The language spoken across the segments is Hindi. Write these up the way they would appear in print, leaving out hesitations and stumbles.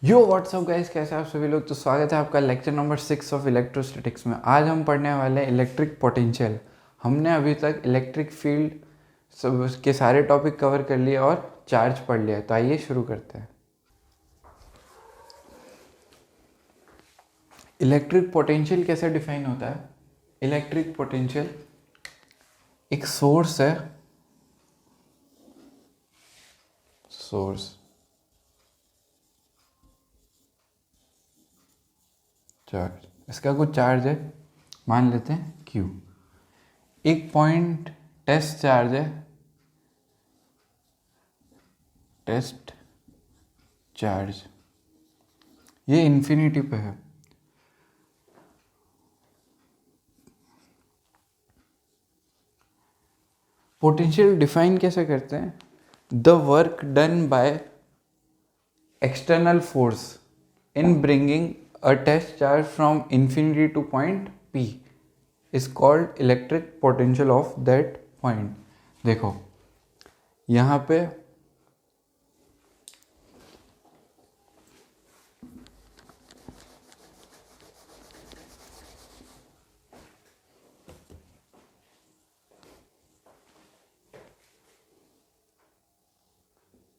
यो व्हाट्सअप गाइस, कैसे आप सभी लोग। तो स्वागत है आपका लेक्चर नंबर 6 ऑफ इलेक्ट्रोस्टैटिक्स में। आज हम पढ़ने वाले हैं इलेक्ट्रिक पोटेंशियल। हमने अभी तक इलेक्ट्रिक फील्ड सब के सारे टॉपिक कवर कर लिए और चार्ज पढ़ लिया। तो आइए शुरू करते हैं। इलेक्ट्रिक पोटेंशियल कैसे डिफाइन होता है? इलेक्ट्रिक पोटेंशियल एक सोर्स है, सोर्स चार्ज, इसका कुछ चार्ज है, मान लेते हैं Q। एक पॉइंट टेस्ट चार्ज है, टेस्ट चार्ज, ये इन्फिनिटी पे है। पोटेंशियल डिफाइन कैसे करते हैं? The work done by external force in bringing a test charge from infinity to point P is called electric potential of that point. देखो यहाँ पे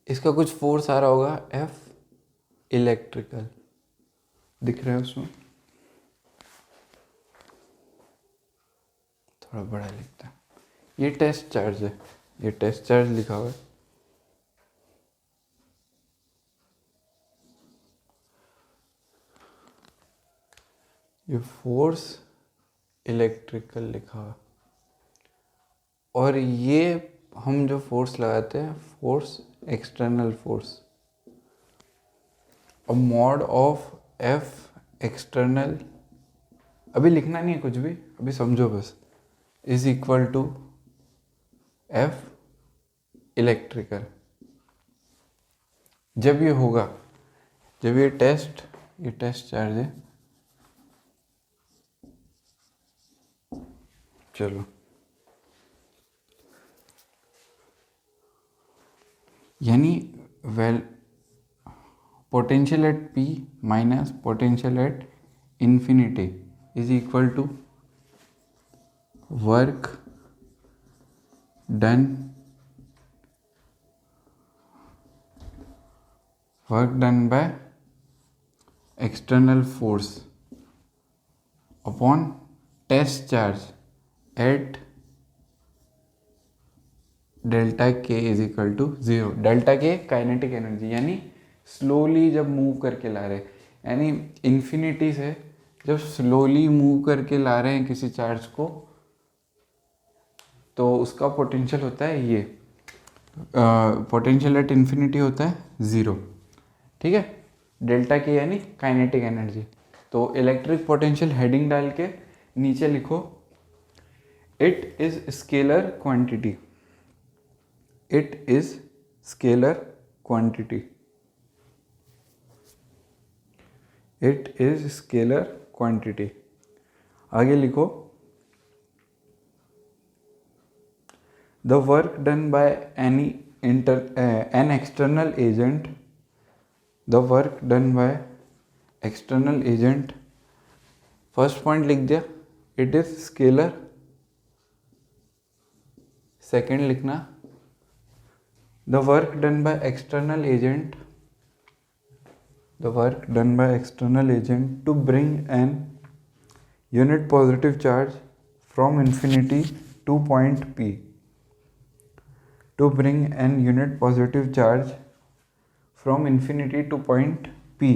इसका कुछ फोर्स आ रहा होगा F इलेक्ट्रिकल, दिख रहा है उसमें, थोड़ा बड़ा लिखता है। ये टेस्ट चार्ज है, ये टेस्ट चार्ज लिखा हुआ है। ये फोर्स इलेक्ट्रिकल लिखा हुआ है। और ये हम जो फोर्स लगाते हैं, फोर्स एक्सटर्नल फोर्स, और मॉड ऑफ F एक्सटर्नल, अभी लिखना नहीं है कुछ भी, अभी समझो बस, is equal to F electrical. जब ये होगा, जब ये टेस्ट चार्ज है, चलो यानी potential at P minus potential at infinity is equal to work done by external force upon test charge at delta K is equal to 0। Delta K kinetic energy, यानी स्लोली जब मूव करके ला रहे, यानी इन्फिनिटी से जब स्लोली मूव करके ला रहे हैं किसी चार्ज को, तो उसका पोटेंशियल होता है ये, पोटेंशियल एट इन्फिनिटी होता है 0। ठीक है, डेल्टा के यानी काइनेटिक एनर्जी। तो इलेक्ट्रिक पोटेंशियल हेडिंग डाल के नीचे लिखो, it is scalar quantity, it is scalar quantity, it is scalar quantity. आगे लिखो, the work done bye an external agent, the work done by external agent, first point लिख दिया, इट इज स्केलर। सेकेंड लिखना, the work done by external agent, the work done by external agent to bring an unit positive charge from infinity to point P, to bring an unit positive charge from infinity to point P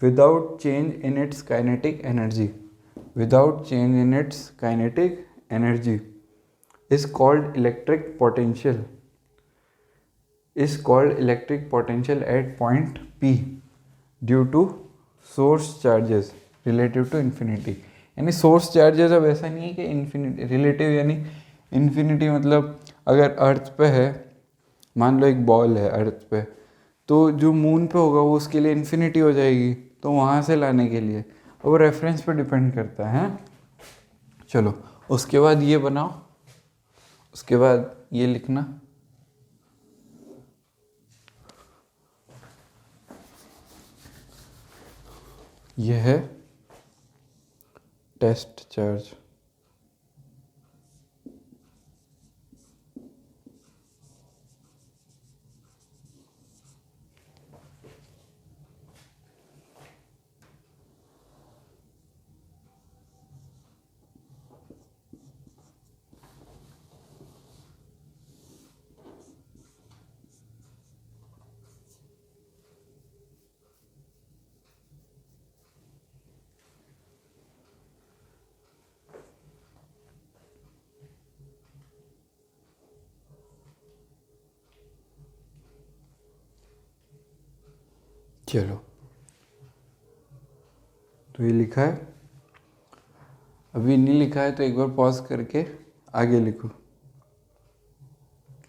without change in its kinetic energy, without change in its kinetic energy is called electric potential, is called electric potential at point P due to source charges relative to infinity. यानी सोर्स चार्जेस अब ऐसा नहीं है कि इन्फिनिटी रिलेटिव, यानी इन्फिनिटी मतलब अगर अर्थ पे है, मान लो एक बॉल है अर्थ पे, तो जो मून पे होगा वो उसके लिए इन्फिनिटी हो जाएगी, तो वहाँ से लाने के लिए वो रेफरेंस पे डिपेंड करता है। चलो उसके बाद ये बनाओ, उसके बाद ये लिखना, यह है टेस्ट चार्ज। चलो, तो ये लिखा है। अभी नहीं लिखा है तो एक बार पॉज करके आगे लिखो।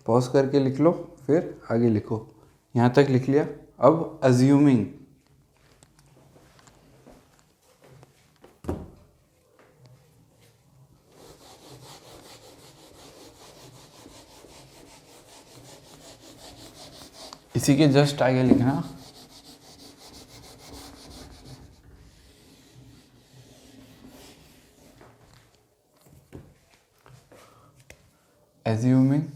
पॉज करके लिख लो, फिर आगे लिखो। यहाँ तक लिख लिया। अब अज्यूमिंग, इसी के जस्ट आगे लिखना assuming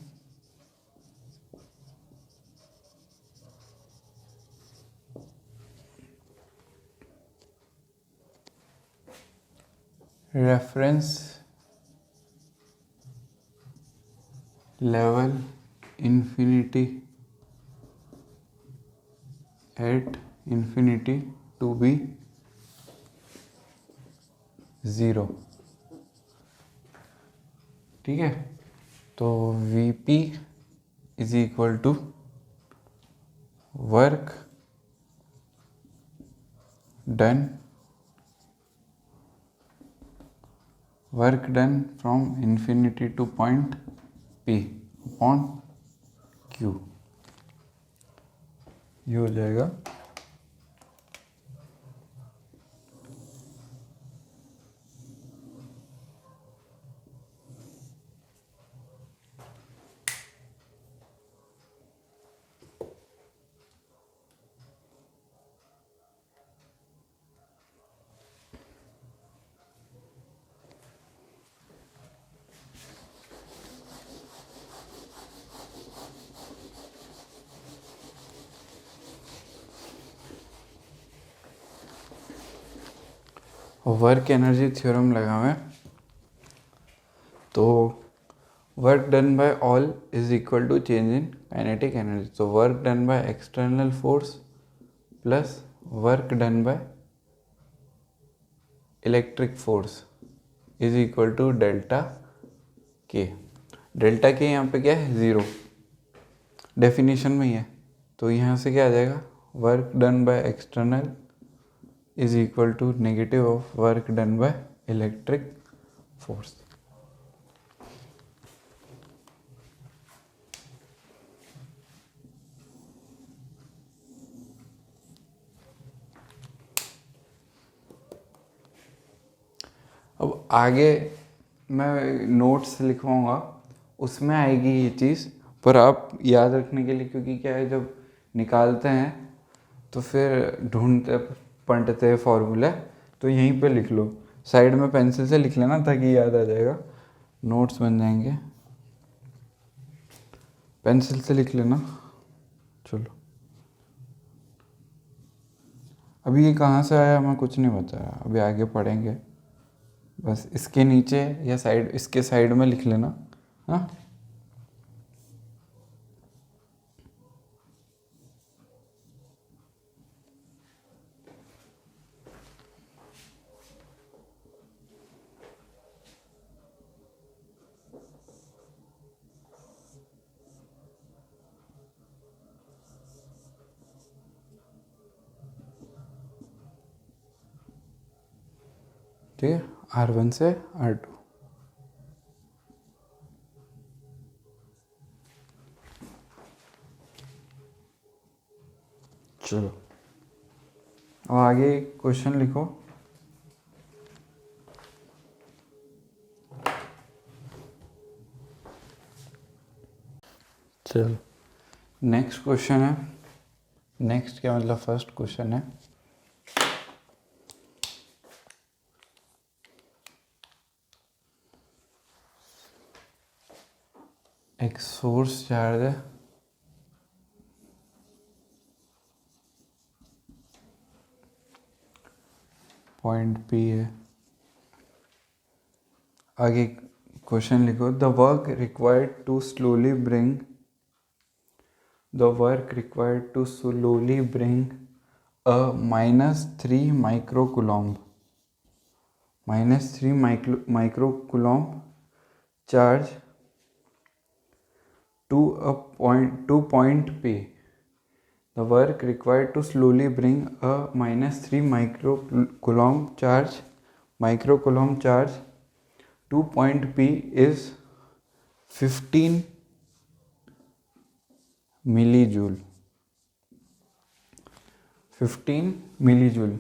reference level infinity at infinity to be 0। ठीक है, तो Vp is equal to work done from infinity to point P upon Q। ये हो जाएगा वर्क एनर्जी थ्योरम लगा हुआ है। तो work done by all is equal to change in kinetic energy. तो work done by external force plus work done by electric force is equal to delta K. Delta K यहाँ पे क्या है, 0, डेफिनेशन में ही है। तो यहाँ से क्या आ जाएगा, work done by external is equal to negative of work done by electric force. अब आगे मैं नोट्स लिखवाऊंगा, उसमें आएगी ये चीज़, पर आप याद रखने के लिए, क्योंकि क्या है जब निकालते हैं तो फिर ढूंढते पढ़ते फॉर्मूला, तो यहीं पे लिख लो, साइड में पेंसिल से लिख लेना ताकि याद आ जाएगा, नोट्स बन जाएंगे। पेंसिल से लिख लेना। चलो, अभी ये कहाँ से आया मैं कुछ नहीं बता रहा, अभी आगे पढ़ेंगे। बस इसके नीचे या साइड, इसके साइड में लिख लेना। हाँ, ठीक है, R1 से R2। चलो, अब आगे क्वेश्चन लिखो। चलो, नेक्स्ट क्वेश्चन है, नेक्स्ट क्या मतलब फर्स्ट क्वेश्चन है, एक सोर्स चार्ज है, पॉइंट P है। आगे क्वेश्चन लिखो, the work required to slowly bring a -3 microcoulomb charge to point P. The work required to slowly bring a -3 microcoulomb charge to point P is 15 millijoule. 15 millijoule.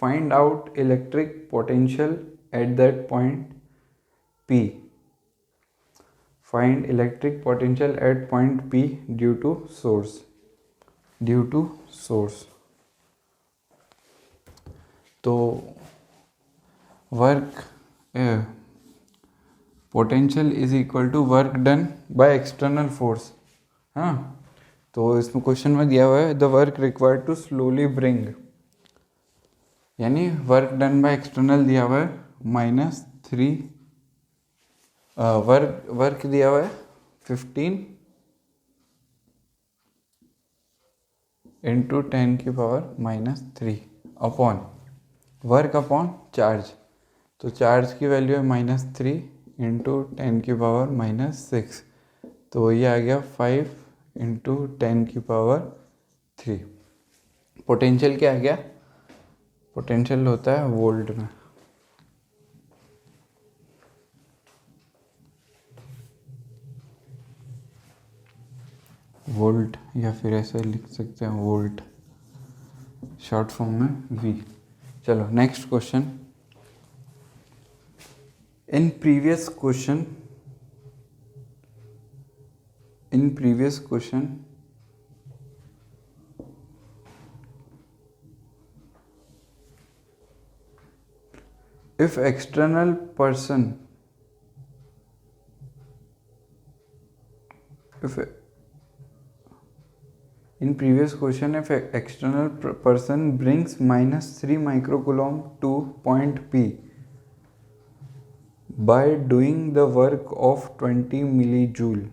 Find out electric potential at that point P. Find electric potential at point P due to source. तो work potential is equal to work done by external force. हाँ, तो इसमें क्वेश्चन में दिया हुआ है the work required to slowly bring, यानी वर्क डन बाय एक्सटर्नल दिया हुआ है -3, वर्क दिया हुआ है 15 × 10⁻³ अपॉन वर्क अपॉन चार्ज। तो चार्ज की वैल्यू है -3 × 10⁻⁻6, तो ये आ गया 5 × 10⁻3। पोटेंशियल क्या आ गया? पोटेंशियल होता है वोल्ट में। वोल्ट, या फिर ऐसे लिख सकते हैं वोल्ट, शॉर्ट फॉर्म में V। चलो next question. In previous question if external person if external person brings -3 microcoulomb to point P by doing the work of 20 millijoule,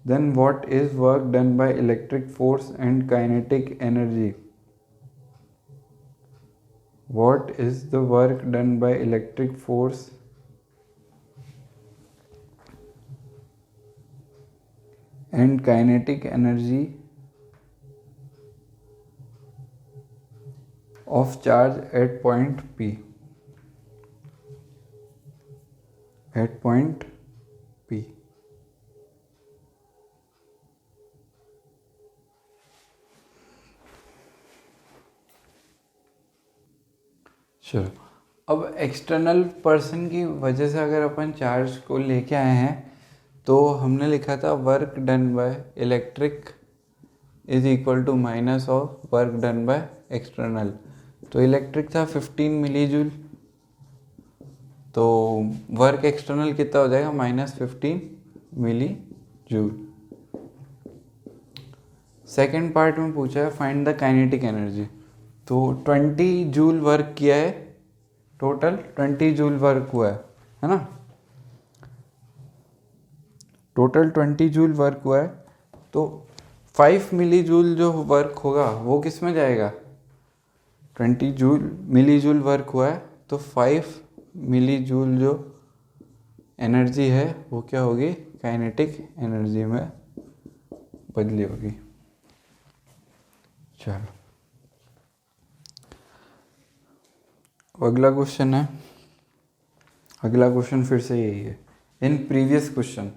then what is work done by electric force and kinetic energy? What is the work done by electric force and kinetic energy of charge at point P? At point P. चलो, अब एक्सटर्नल पर्सन की वजह से अगर अपन चार्ज को लेके आए हैं तो हमने लिखा था work done by electric is equal to minus of work done by external. तो इलेक्ट्रिक था 15 मिलीजूल, तो वर्क एक्सटर्नल कितना हो जाएगा? -15 मिलीजूल। सेकेंड पार्ट में पूछा है फाइंड द काइनेटिक एनर्जी। तो 20 जूल वर्क किया है, टोटल 20 जूल वर्क हुआ है ना? टोटल 20 जूल वर्क हुआ है, तो 5 मिली जूल जो वर्क होगा वो किस में जाएगा? 20 मिली जूल वर्क हुआ है तो 5 मिली जूल जो एनर्जी है वो क्या होगी? काइनेटिक एनर्जी में बदली होगी। चलो अगला क्वेश्चन है, अगला क्वेश्चन फिर से यही है। In previous question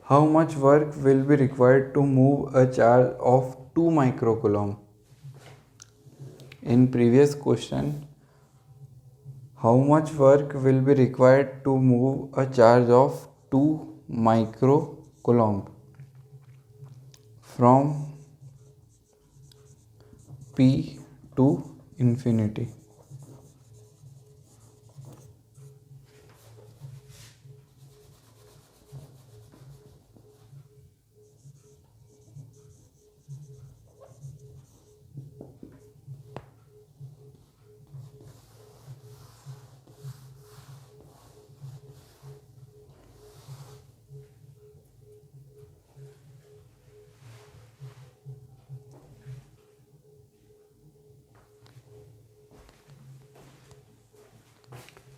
how much work will be required to move a charge of 2 microcoulomb? In previous question how much work will be required to move a charge of 2 microcoulomb from p to infinity.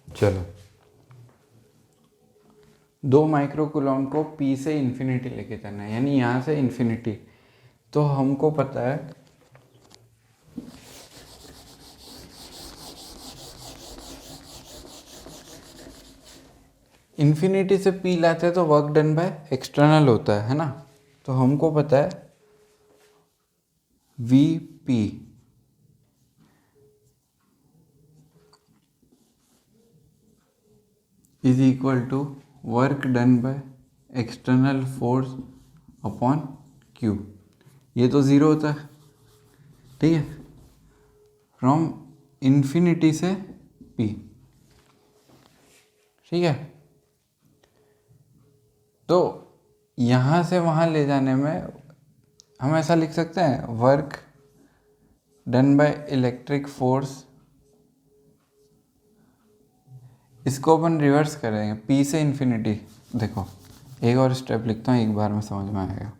चलो, 2 माइक्रोकूलम को P से इन्फिनिटी लेके जाना है, यानी यहाँ से इन्फिनिटी। तो हमको पता है इन्फिनिटी से P लाते हैं तो वर्क डन बाय एक्सटर्नल होता है ना। तो हमको पता है VP is equal to work done by external force upon Q। ये तो 0 होता है, ठीक है, फ्रॉम इन्फिनिटी से P, ठीक है। तो यहाँ से वहाँ ले जाने में हम ऐसा लिख सकते हैं, work done by electric force, इसको अपन रिवर्स करेंगे P से इन्फिनिटी। देखो, एक और स्टेप लिखता हूँ, एक बार में समझ में आएगा।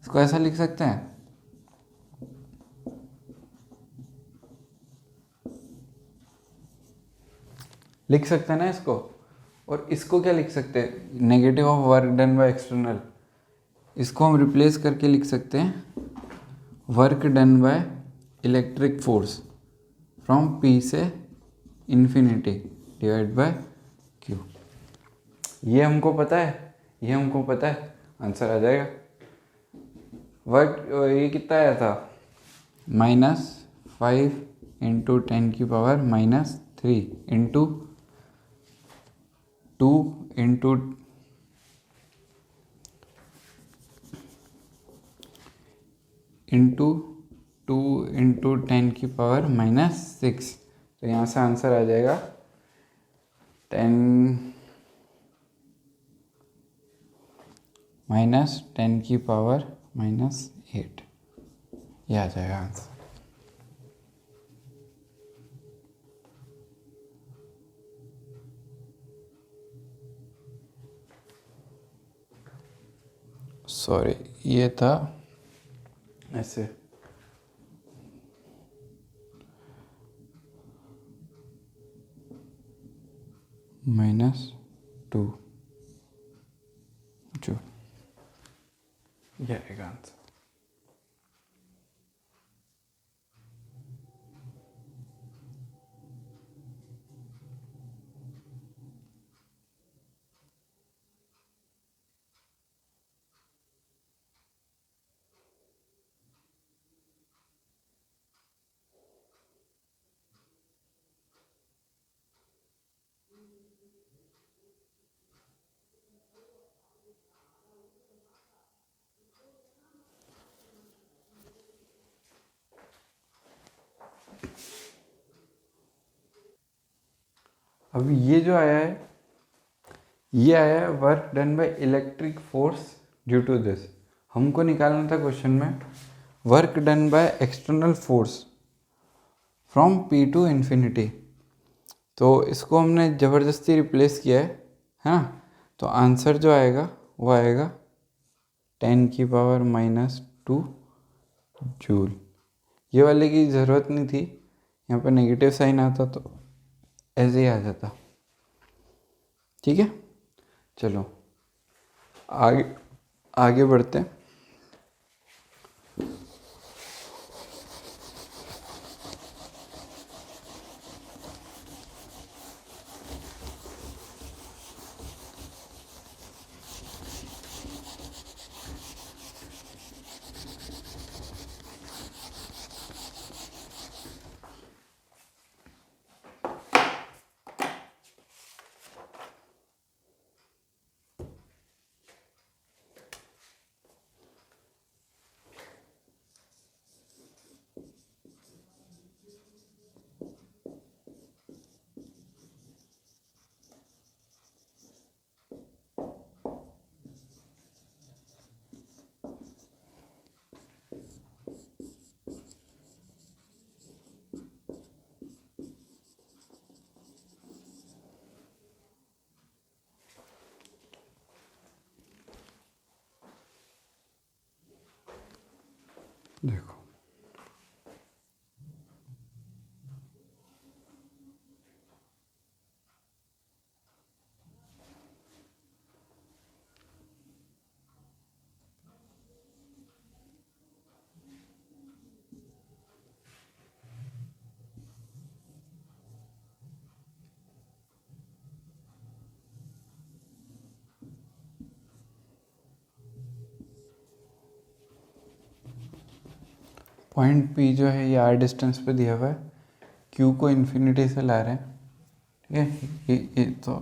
इसको ऐसा लिख सकते हैं, लिख सकते हैं ना इसको। और इसको क्या लिख सकते हैं, negative of work done by external. इसको हम रिप्लेस करके लिख सकते हैं work done by electric force from P से इन्फिनिटी डिवाइड बाय Q। ये हमको पता है, ये हमको पता है, आंसर आ जाएगा। वर्क ये कितना आया था, -5 इंटू 10 की पावर -3 इंटू 2 इंटू 2 इंटू 10 की पावर -6। तो यहाँ से आंसर आ जाएगा 10 की पावर -8, ये आ जाएगा आंसर। सॉरी, ये था ऐसे, -2 जो ये आएगा आंसर। अब ये जो आया है, ये आया है work done by electric force due to this. हमको निकालना था क्वेश्चन में work done by external force from P to infinity. तो इसको हमने ज़बरदस्ती रिप्लेस किया है ना। तो आंसर जो आएगा वो आएगा 10 की पावर -2 जूल। ये वाले की ज़रूरत नहीं थी, यहाँ पर नेगेटिव साइन आता तो ऐसे ही आ जाता, ठीक है। चलो आगे आगे बढ़ते हैं। देखो पॉइंट पी जो है ये आर डिस्टेंस पे दिया हुआ है, क्यू को इन्फिनिटी से ला रहे हैं, ठीक है। ये तो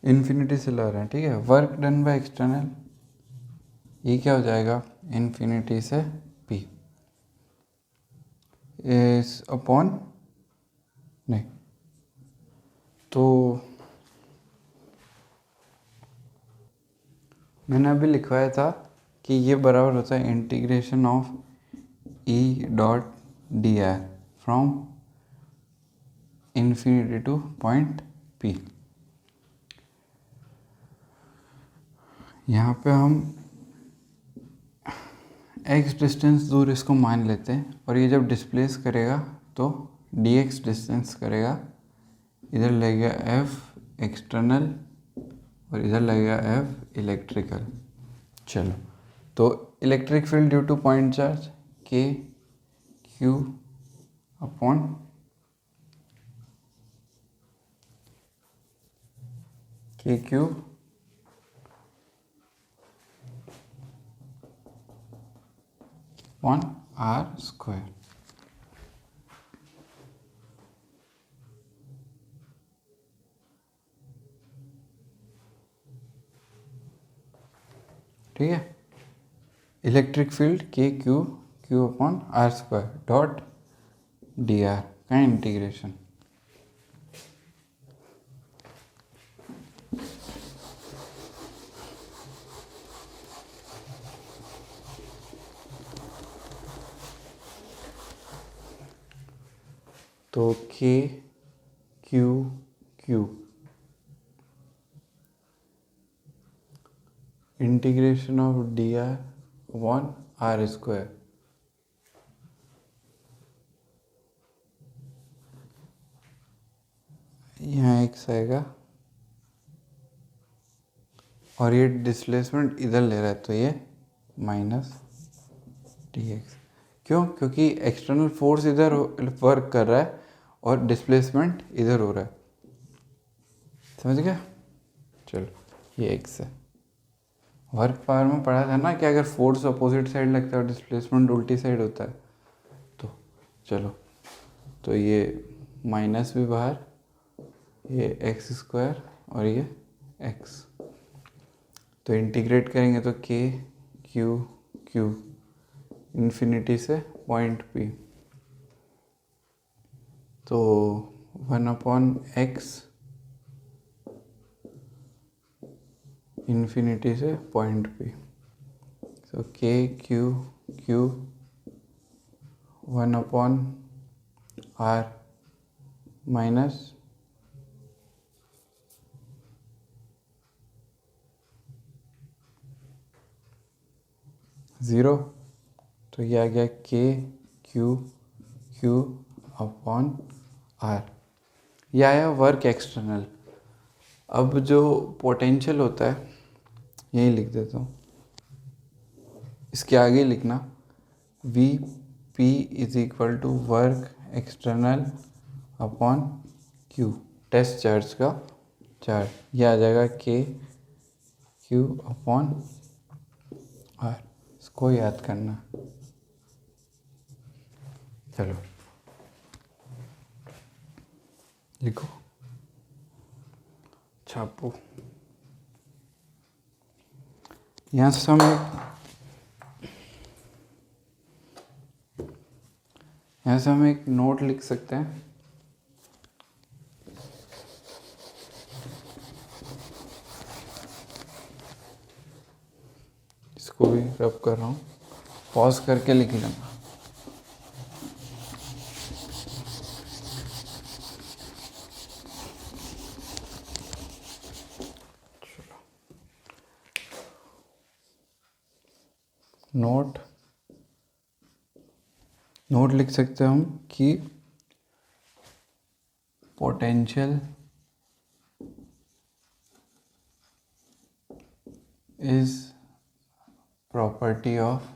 इन्फिनिटी से ला रहे हैं, ठीक है। वर्क डन बाय एक्सटर्नल, ये क्या हो जाएगा, इन्फिनिटी से पी इस अपॉन, नहीं तो मैंने अभी लिखवाया था कि ये बराबर होता है integration of E dot d r from infinity to point P. यहाँ पे हम x डिस्टेंस दूर इसको मान लेते हैं, और ये जब डिस्प्लेस करेगा तो dx डिस्टेंस करेगा, इधर लगेगा f एक्सटर्नल और इधर लगेगा f इलेक्ट्रिकल। चलो, तो electric field due to point charge k q upon k q upon r square. ठीक है, electric field K q q upon r square dot d r का इंटीग्रेशन। तो K q q integration of d r upon r square, यहाँ एक्स आएगा और ये डिस्प्लेसमेंट इधर ले रहा है तो ये माइनस डी एक्स। क्यों? क्योंकि एक्सटर्नल फोर्स इधर वर्क कर रहा है और डिस्प्लेसमेंट इधर हो रहा है। समझ गया? चलो, ये एक्स है। वर्क पावर में पढ़ा था ना कि अगर फोर्स अपोजिट साइड लगता है और डिस्प्लेसमेंट उल्टी साइड होता है, तो चलो, तो ये माइनस भी बाहर, ये एक्स स्क्वायर और ये एक्स, तो इंटीग्रेट करेंगे तो के क्यू क्यू इन्फिनिटी से पॉइंट पी, तो 1/x इन्फिनिटी से पॉइंट पी, तो K q Q 1/r minus zero, तो ये आ गया के क्यू क्यू अपॉन आर। ये आया वर्क एक्सटर्नल। अब जो पोटेंशियल होता है यही लिख देता हूँ, इसके आगे लिखना V P is equal to work external upon q, test charge का चार्ज, ये आ जाएगा के क्यू अपॉन आर। इसको याद करना। चलो लिखो, छापो। यहाँ से हम एक नोट लिख सकते हैं। इसको भी रब कर रहा हूँ, पॉज करके लिख लेना। नोट लिख सकते हैं हम कि potential is property of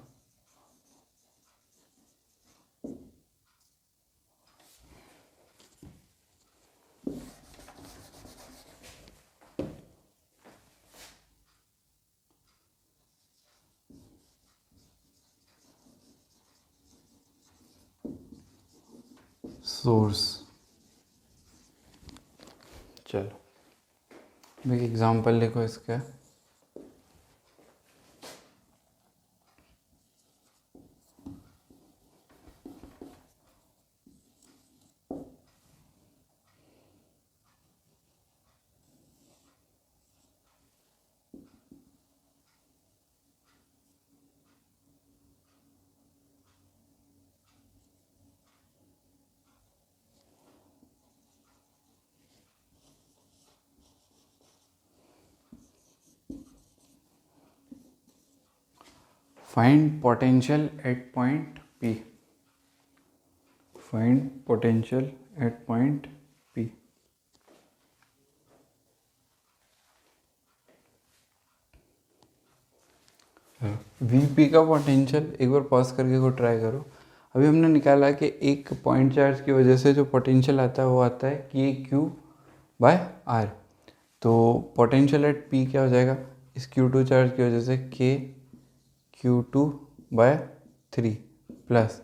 source. चलो एक एग्जांपल लिखो इसका। Find potential at point P. Find potential at point P. Vp का पोटेंशियल एक बार पॉज करके को ट्राई करो। अभी हमने निकाला कि एक पॉइंट चार्ज की वजह से जो पोटेंशियल आता है वो आता है के क्यू बाय आर। तो पोटेंशियल एट पी क्या हो जाएगा, इस Q2 चार्ज की वजह से के Q2/3 प्लस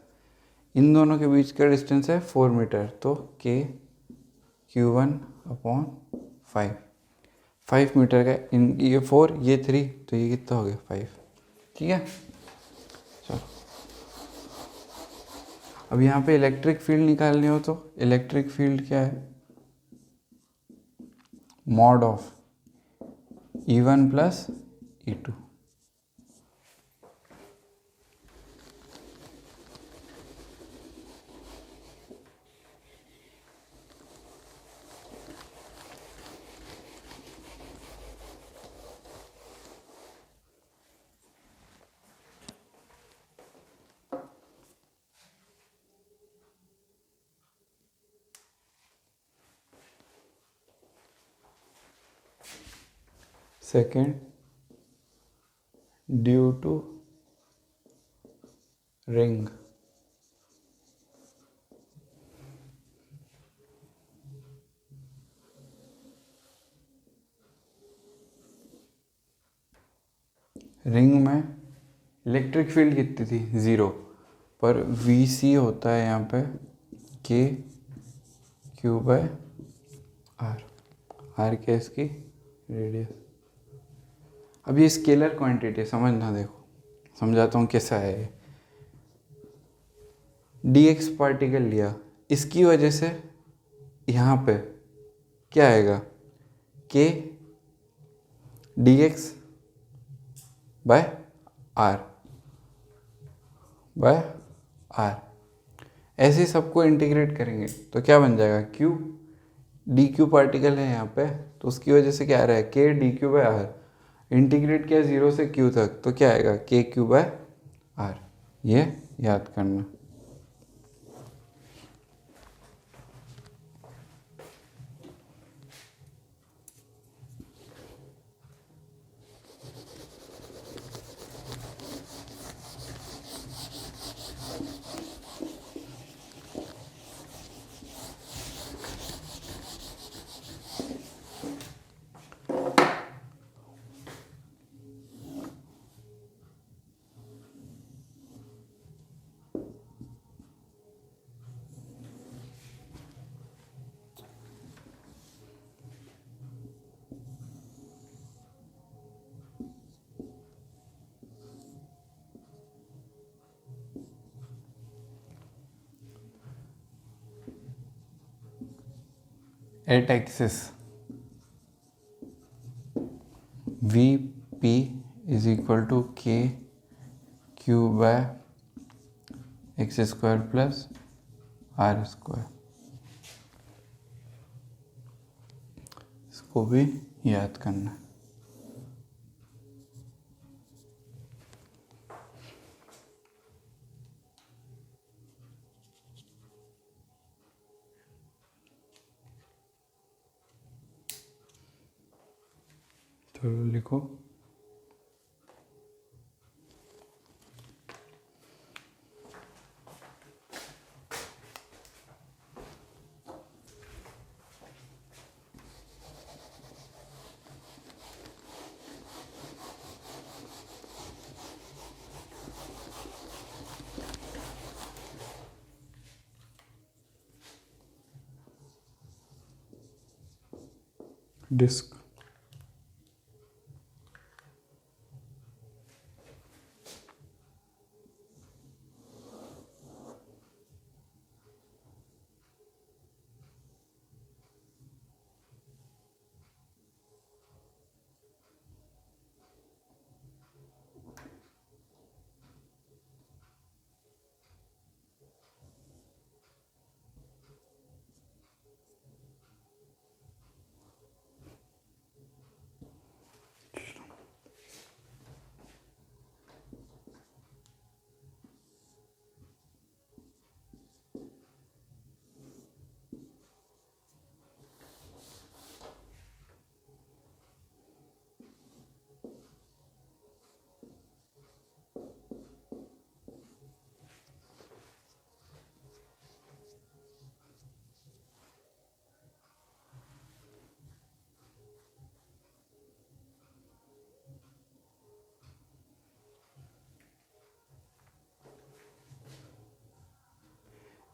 इन दोनों के बीच का डिस्टेंस है 4 मीटर, तो के Q1/5 5 मीटर का, इन ये 4 ये 3 तो ये कितना हो गया 5। ठीक है, चलो अब यहाँ पे इलेक्ट्रिक फील्ड निकालनी हो तो इलेक्ट्रिक फील्ड क्या है, mod of E1 plus E2। Second, due to ring में इलेक्ट्रिक फील्ड कितनी थी 0, पर VC होता है यहाँ पे के Q/R, R के इसकी रेडियस। अब ये स्केलर क्वांटिटी समझना, देखो समझाता हूँ कैसा है ये। dx पार्टिकल लिया, इसकी वजह से यहाँ पे क्या आएगा, k dx by r by r। ऐसे सबको इंटीग्रेट करेंगे तो क्या बन जाएगा, q dq पार्टिकल है यहाँ पे, तो उसकी वजह से क्या आ रहा है k dq/r। इंटीग्रेट किया 0 से q तक तो क्या आएगा k q/r। ये याद करना। At axis VP is equal to k Q/x² plus R²। इसको भी याद करना। चलो लिखो। डिस्क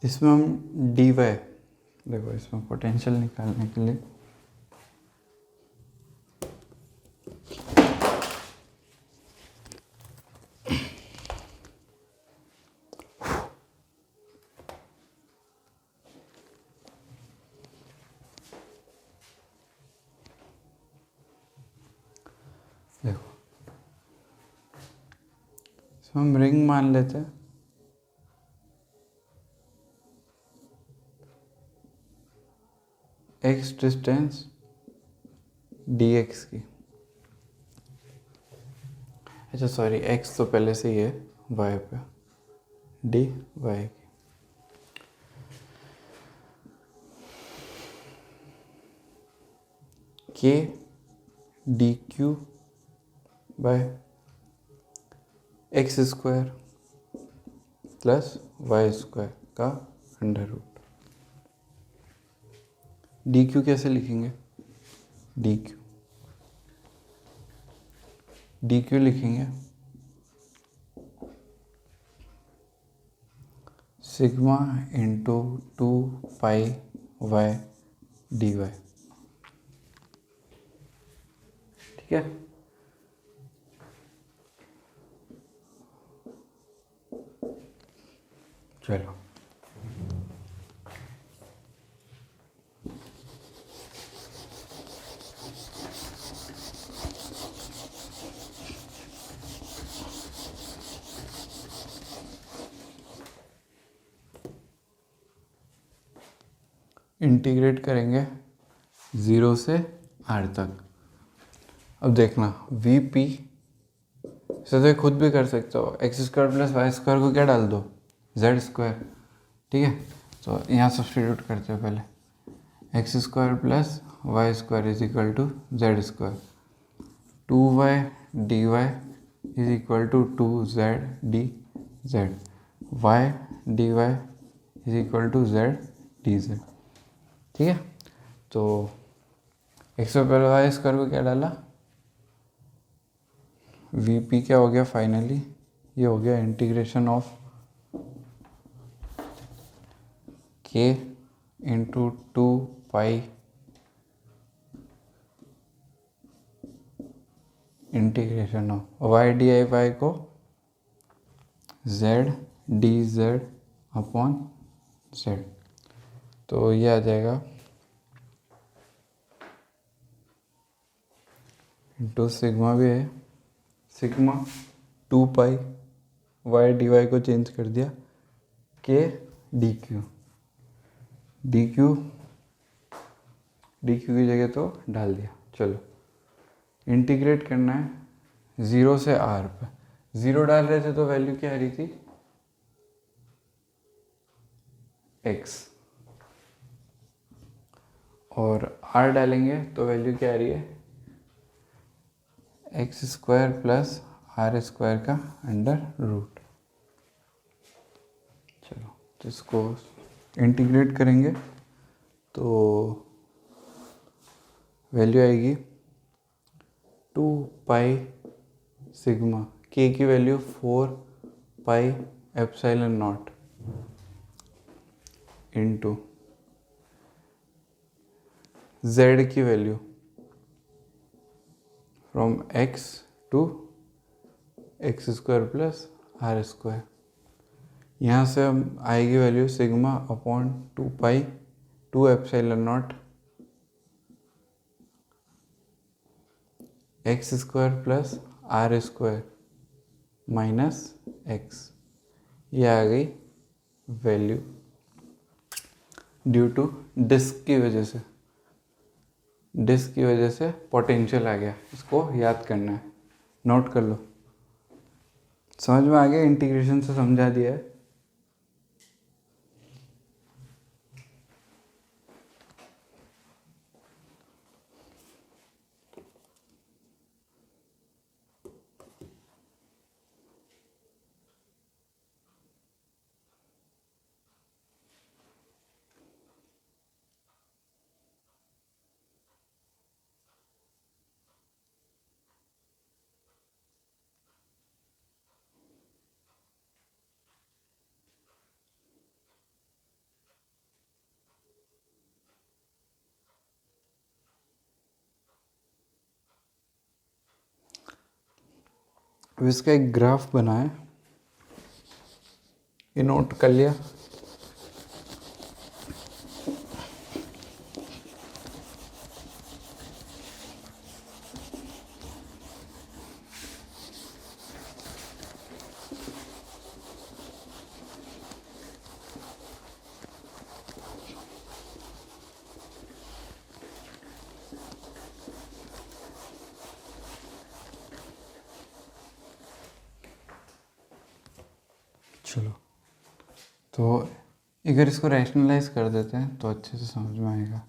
इसमें हम dy, देखो इसमें पोटेंशियल निकालने के लिए देखो इसमें हम रिंग मान लेते हैं। x डिस्टेंस dx की, अच्छा सॉरी x तो पहले से ही है y पे, dy की k dq by x square plus y square का अंडर रूट। dq कैसे लिखेंगे? dq लिखेंगे sigma into 2 pi y dy, ठीक है। चलो इंटीग्रेट करेंगे 0 से r तक। अब देखना वी पी से तो खुद भी कर सकते हो, x square plus y square को क्या डाल दो, जेड स्क्वायर, ठीक है। तो यहाँ सब्सटीट्यूट करते हैं पहले, x square plus y square is equal to z square, 2y dy is equal to 2z dz, y dy is equal to z dz, ठीक है। तो एक्स पर वाई स्क्वायर को क्या डाला, वी पी क्या हो गया फाइनली, ये हो गया integration of K into 2 pi integration of y d I y को z d z upon z. तो ये आ जाएगा इंटू सिग्मा भी है, sigma 2 pi y d y को चेंज कर दिया, के डी क्यू, डी क्यू की जगह तो डाल दिया। चलो इंटीग्रेट करना है 0 से r पे, 0 डाल रहे थे तो वैल्यू क्या आ रही थी, x, और r डालेंगे तो वैल्यू क्या आ रही है, x square plus r square का अंडर रूट। चलो तो इसको इंटीग्रेट करेंगे तो वैल्यू आएगी 2 पाई सिग्मा, के की value 4 pi epsilon naught into z की value from x to x square plus r square. यहाँ से हम आएगी value sigma upon 2 pi 2 epsilon naught x square plus r square minus x. ये आ गई वैल्यू ड्यू टू डिस्क की वजह से, डिस्क की वजह से पोटेंशियल आ गया। इसको याद करना है, नोट कर लो। समझ में आ गया? इंटीग्रेशन से समझा दिया है। अब इसका एक ग्राफ बना है, ये नोट कर लिया। चलो तो अगर इसको रैशनलाइज कर देते हैं तो अच्छे से समझ में आएगा।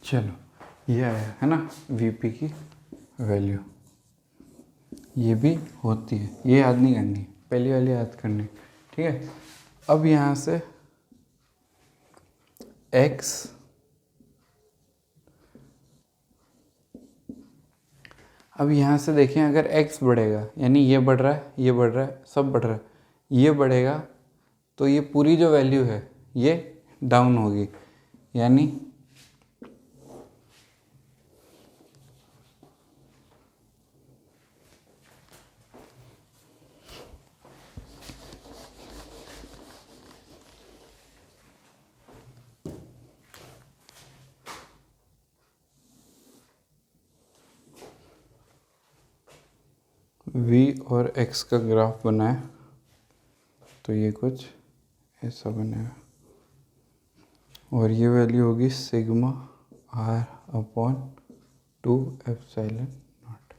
चलो ये आया है ना वीपी की वैल्यू, ये भी होती है, ये याद नहीं करनी, पहली वाली याद करनी। ठीक है, अब यहाँ से x, अब यहाँ से देखें अगर x बढ़ेगा यानी ये बढ़ रहा है, ये बढ़ रहा है, सब बढ़ रहा है, ये बढ़ेगा तो ये पूरी जो वैल्यू है ये डाउन होगी, यानी v और x का ग्राफ बनाए तो ये कुछ ऐसा बनेगा और ये वैल्यू होगी sigma r upon 2 epsilon not.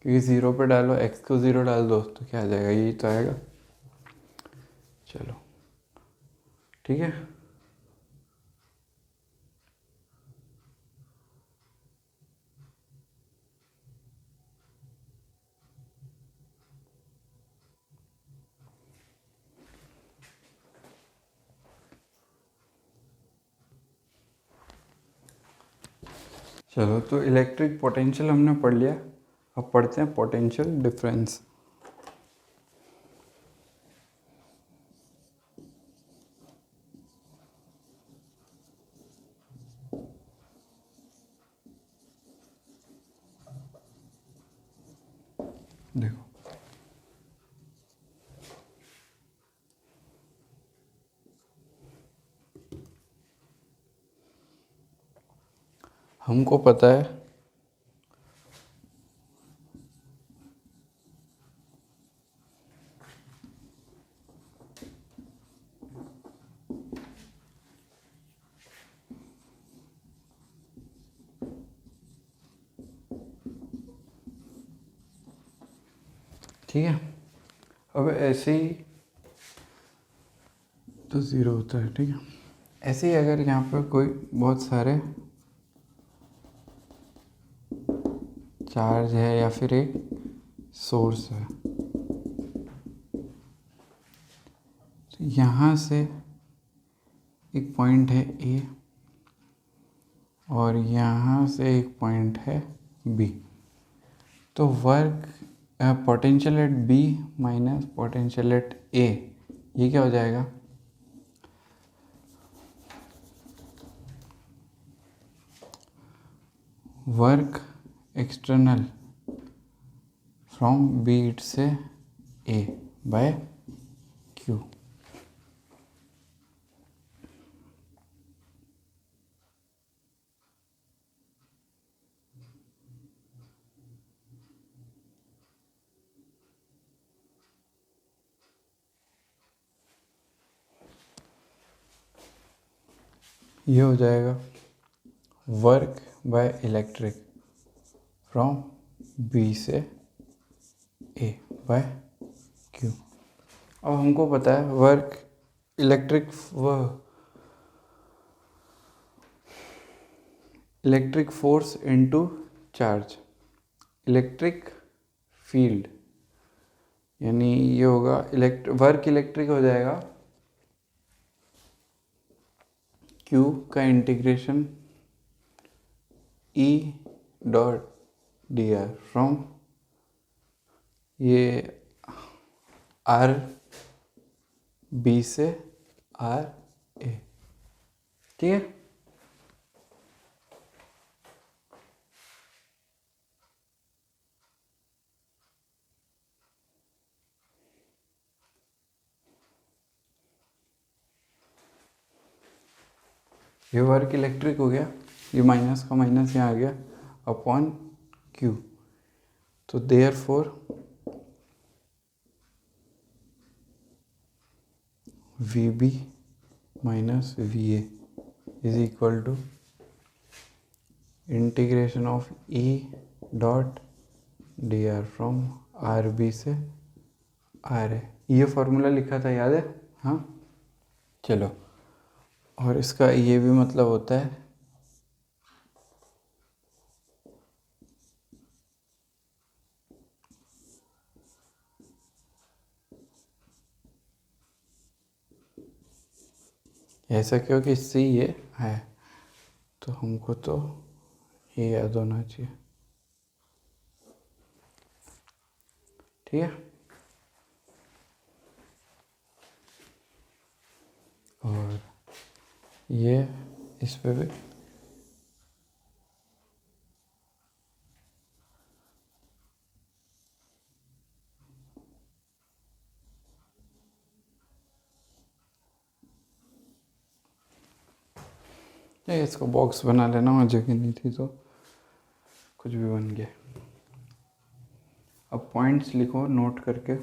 क्योंकि 0 पे डालो, x को 0 डाल दो तो क्या आ जाएगा, यही तो आएगा। चलो ठीक है, चलो, तो इलेक्ट्रिक पोटेंशियल हमने पढ़ लिया, अब पढ़ते हैं पोटेंशियल डिफरेंस। देखो, हमको पता है ठीक है। अब ऐसे ही तो ज़ीरो होता है, ठीक है। ऐसे ही अगर यहाँ पर कोई बहुत सारे चार्ज है या फिर एक सोर्स है, तो यहाँ से एक पॉइंट है ए और यहाँ से एक पॉइंट है बी, तो work potential at B minus potential at A, ये क्या हो जाएगा? वर्क एक्सटर्नल फ्रॉम बी से ए बाय क्यू। ये हो जाएगा work by electric from B से ए बाय क्यू। अब हमको पता है work electric force into charge, electric field, यानी ये होगा वर्क इलेक्ट्रिक हो जाएगा क्यू का integration E dot d r from ये आर बी से आर ए, ठीक है। ये वर्क इलेक्ट्रिक हो गया, ये माइनस का माइनस यहाँ आ गया अपॉन क्यू, तो therefore V B minus V A is equal to integration of E dot d r from r B से आर ए। ये फॉर्मूला लिखा था, याद है? हाँ, चलो। और इसका ये भी मतलब होता है ऐसा क्यों कि इससे ये है, तो हमको तो ये याद होना चाहिए, ठीक है। और ये इस पे भी ये इसको बॉक्स बना लेना, वहाँ जगह नहीं थी तो कुछ भी बन गया। अब पॉइंट्स लिखो नोट करके।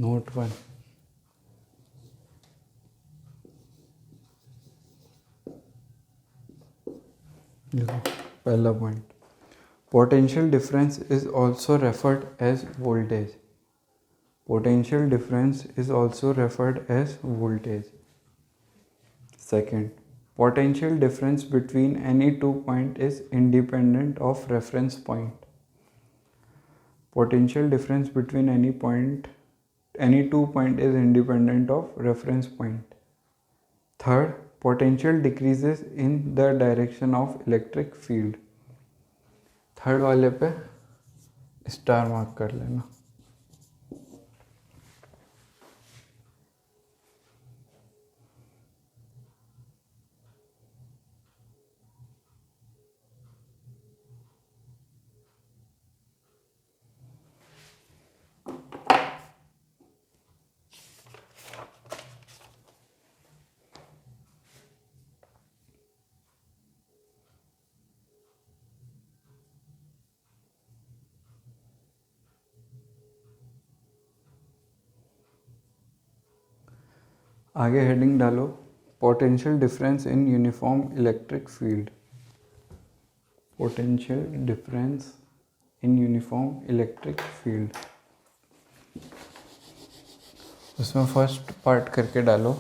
नोट 1, देखो पहला point, potential difference is also referred as voltage. Potential difference is also referred as voltage. Second, Potential difference between any 2 points is independent of reference point. Potential difference between any 2 points is independent of reference point. Third, potential decreases in the direction of electric field. Third वाले पे स्टार मार्क कर लेना. आगे हेडिंग डालो, potential difference in uniform electric field. Potential difference in uniform electric field. उसमें फर्स्ट पार्ट करके डालो,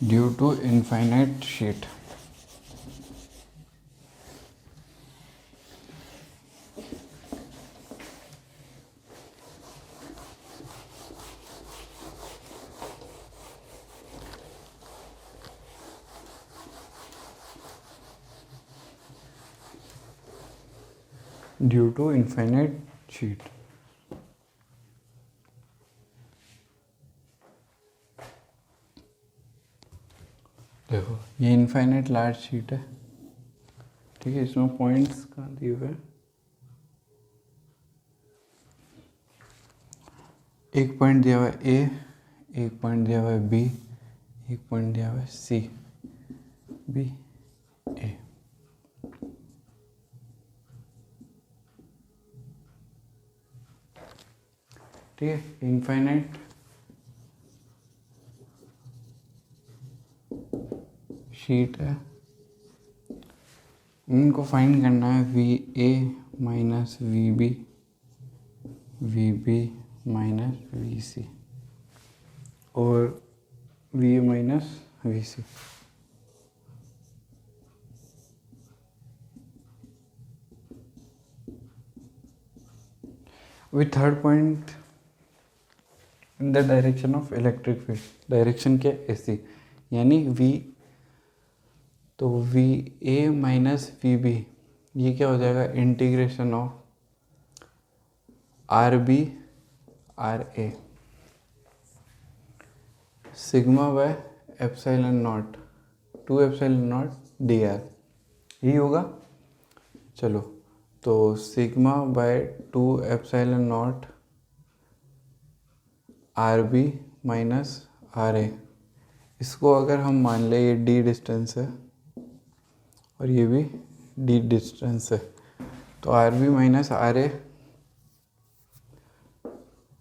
due to infinite sheet. Due to infinite sheet. देखो ये इनफाइनाइट लार्ज शीट है, ठीक है. इसमें पॉइंट्स कहाँ दिए हुए हैं? एक पॉइंट दिया हुआ है ए, एक पॉइंट दिया हुआ है बी, एक पॉइंट दिया हुआ है सी, बी, ए. ठीक है. इनफाइनाइट शीट है, इनको फाइंड करना है V A minus V B, V B minus V C और V A minus V C. With third point in the direction of electric field. Direction क्या? ऐसी, यानी वी, तो V A minus V B ये क्या हो जाएगा? Integration of r B r A sigma by epsilon naught 2 epsilon naught d r, यही होगा. चलो, तो sigma by 2 epsilon naught r B minus r ए. इसको अगर हम मान ले ये डी डिस्टेंस है और ये भी डी डिस्टेंस है, तो r B minus r A,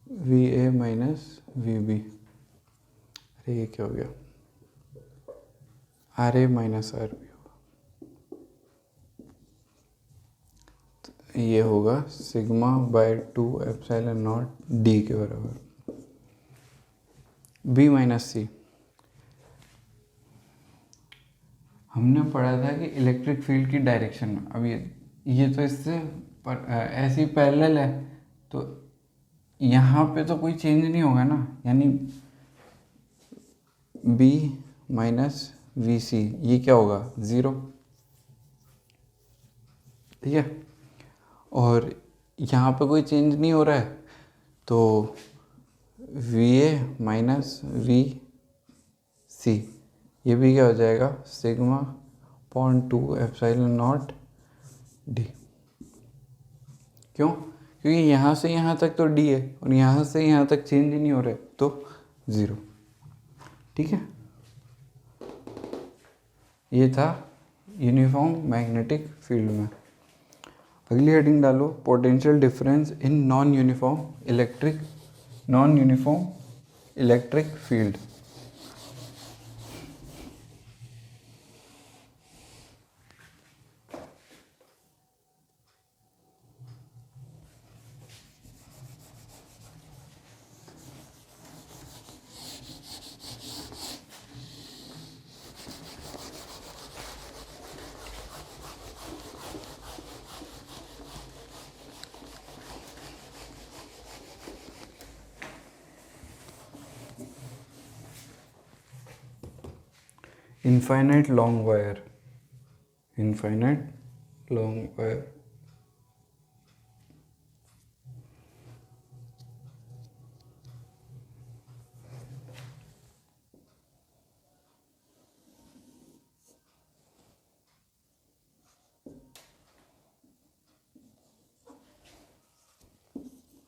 V A minus V B. अरे ये क्या हो गया? R A minus r B होगा. तो ये होगा sigma by 2 epsilon naught d के बराबर. बी माइनस सी हमने पढ़ा था कि इलेक्ट्रिक फील्ड की डायरेक्शन में. अब ये तो इससे ऐसी पैरेलल है, तो यहाँ पे तो कोई चेंज नहीं होगा ना, यानी बी माइनस वी सी ये क्या होगा? 0. ठीक है. और यहाँ पे कोई चेंज नहीं हो रहा है, तो वी ए माइनस वी सी ये भी क्या हो जाएगा? Sigma upon 2 epsilon naught D. क्यों? क्योंकि यहाँ से यहाँ तक तो डी है और यहाँ से यहाँ तक चेंज ही नहीं हो रहा है, तो 0. ठीक है. ये था यूनिफॉर्म मैग्नेटिक फील्ड में. अगली हेडिंग डालो, potential difference in non uniform electric field. infinite long wire, infinite long wire.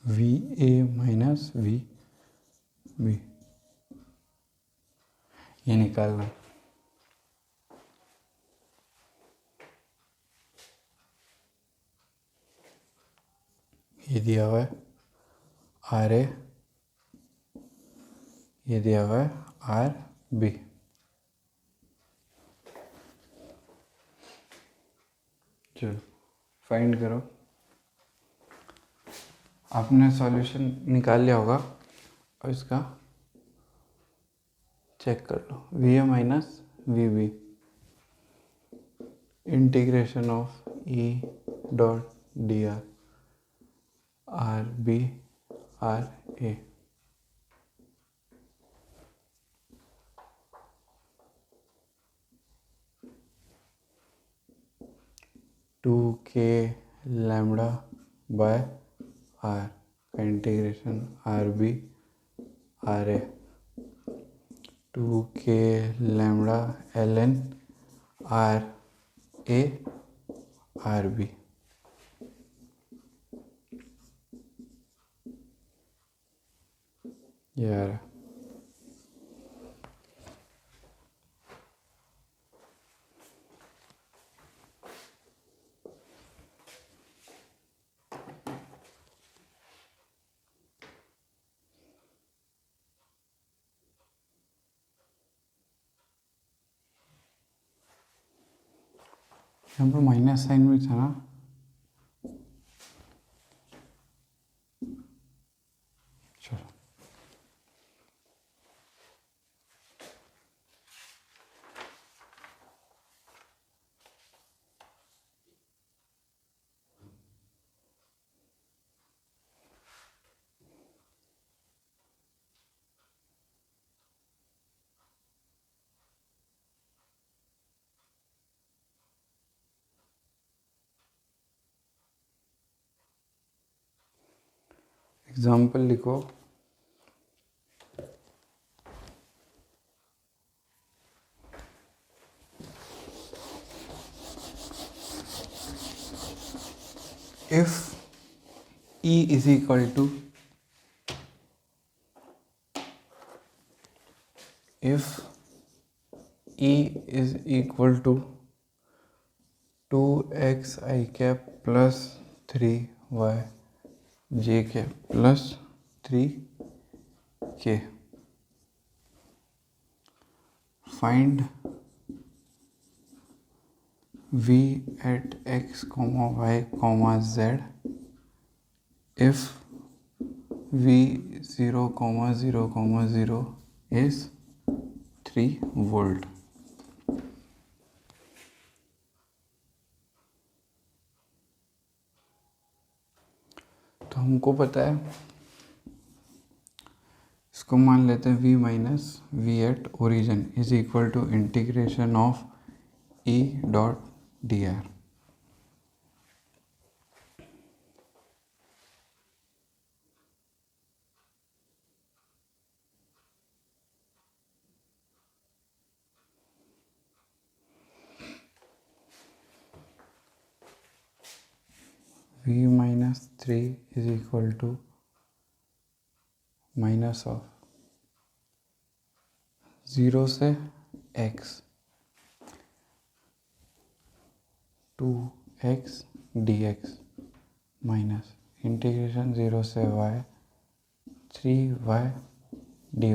VA minus VB, ये निकालना। ये दिया हुआ है RA, ये दिया हुआ है RB। चलो फाइंड करो। आपने सॉल्यूशन निकाल लिया होगा और इसका चेक कर लो। VA minus VB, integration of E dot DR RB RA, two K lambda by R का integration RB RA, two K lambda ln RA RB। ये आ रहा है। यहाँ पर माइनस साइन भी था ना। चलो एग्जाम्पल लिखो। If E is equal to, if E is equal to 2xi cap plus 3y j cap plus 3k, find v at x comma y comma z if v 0 comma 0 comma 0 is 3 volt। तो हमको पता है, इसको मान लेते हैं v minus V at origin is equal to integration of E dot DR। v minus 3 is equal to minus of 0 से x 2x dx minus integration 0 से y 3y dy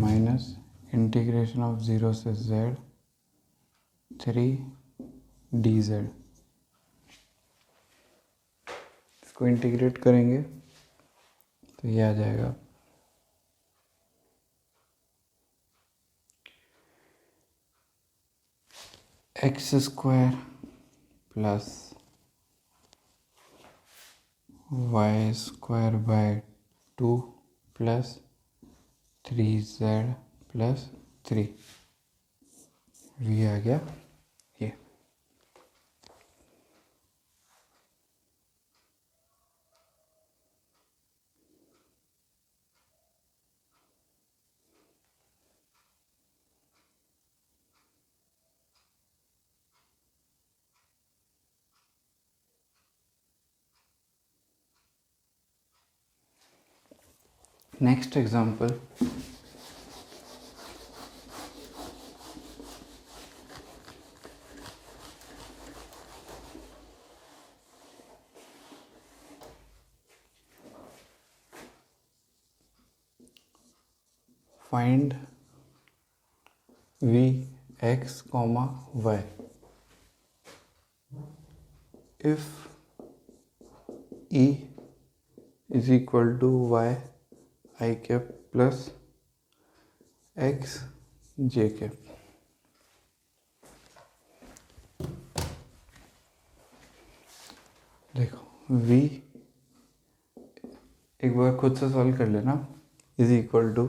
minus integration of 0 से z 3 dz। इसको इंटीग्रेट करेंगे तो ये आ जाएगा x square plus y square by 2 plus 3z plus 3 v आ गया ये। Next example, find v x, y if e is equal to y I cap plus x j cap। देखो v एक बार खुद से सॉल्व कर लेना, is equal to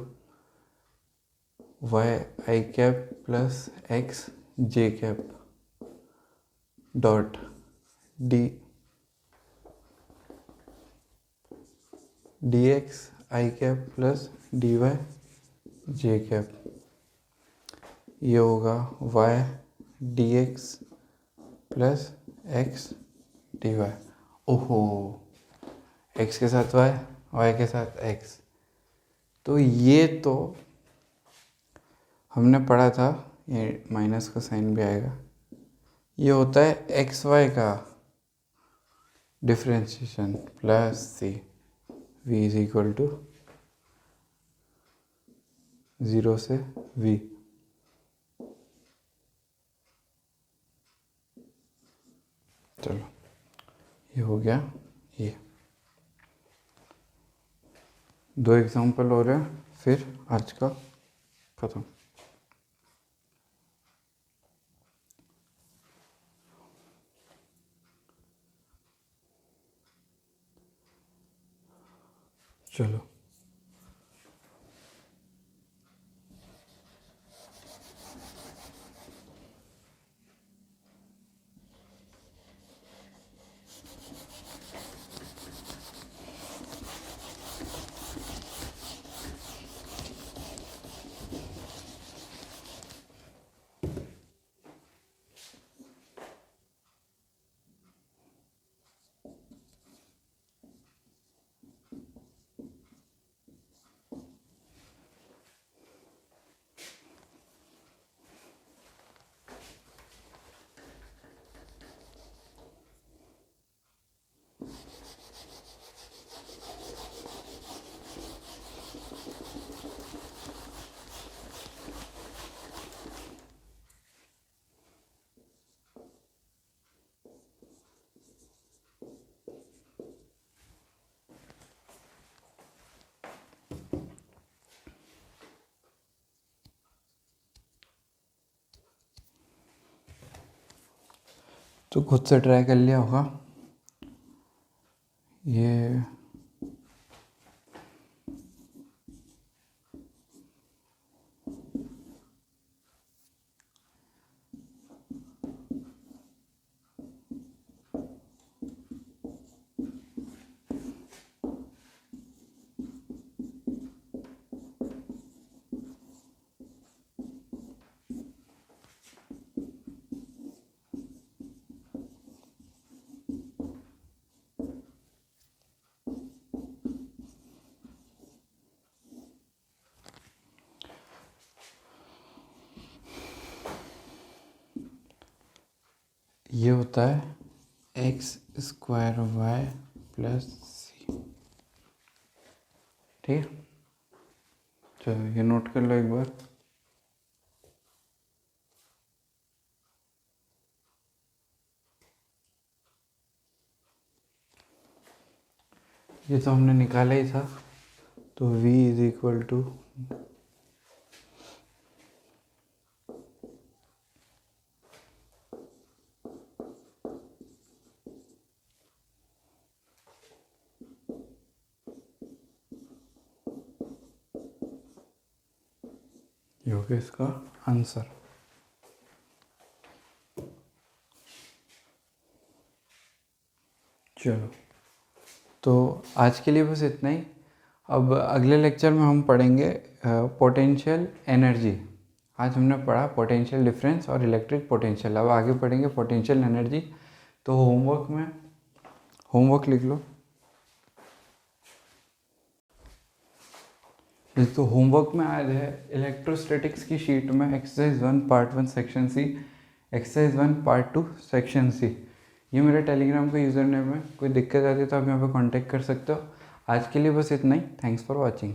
y i cap plus x j cap dot d d x i cap plus d y j cap. ये होगा y d x plus x d y. ओहो, एक्स के साथ वाई, वाई के साथ एक्स। तो ये तो हमने पढ़ा था, ये माइनस का साइन भी आएगा। ये होता है एक्स वाई का differentiation plus c, v is equal to 0 से v। चलो ये हो गया ये। 2 एग्जांपल हो रहे हैं, फिर आज का खत्म। चलो तो खुद से ट्राई कर लिया होगा ये। ये होता है एक्स स्क्वायर वाई प्लस सी। ठीक है, चलो ये नोट कर लो एक बार। ये तो हमने निकाला ही था, तो v इज इक्वल टू ये हो गया इसका आंसर। चलो, तो आज के लिए बस इतना ही। अब अगले लेक्चर में हम पढ़ेंगे पोटेंशियल एनर्जी। आज हमने पढ़ा पोटेंशियल डिफरेंस और इलेक्ट्रिक पोटेंशियल, अब आगे पढ़ेंगे पोटेंशियल एनर्जी। तो होमवर्क लिख लो। तो होमवर्क में आया है इलेक्ट्रोस्टैटिक्स की शीट में exercise 1 part 1 section C, exercise 1 part 2 section C. ये मेरा टेलीग्राम का यूज़र नेम है, कोई दिक्कत आती है तो आप यहाँ पे कांटेक्ट कर सकते हो। आज के लिए बस इतना ही। Thanks for watching.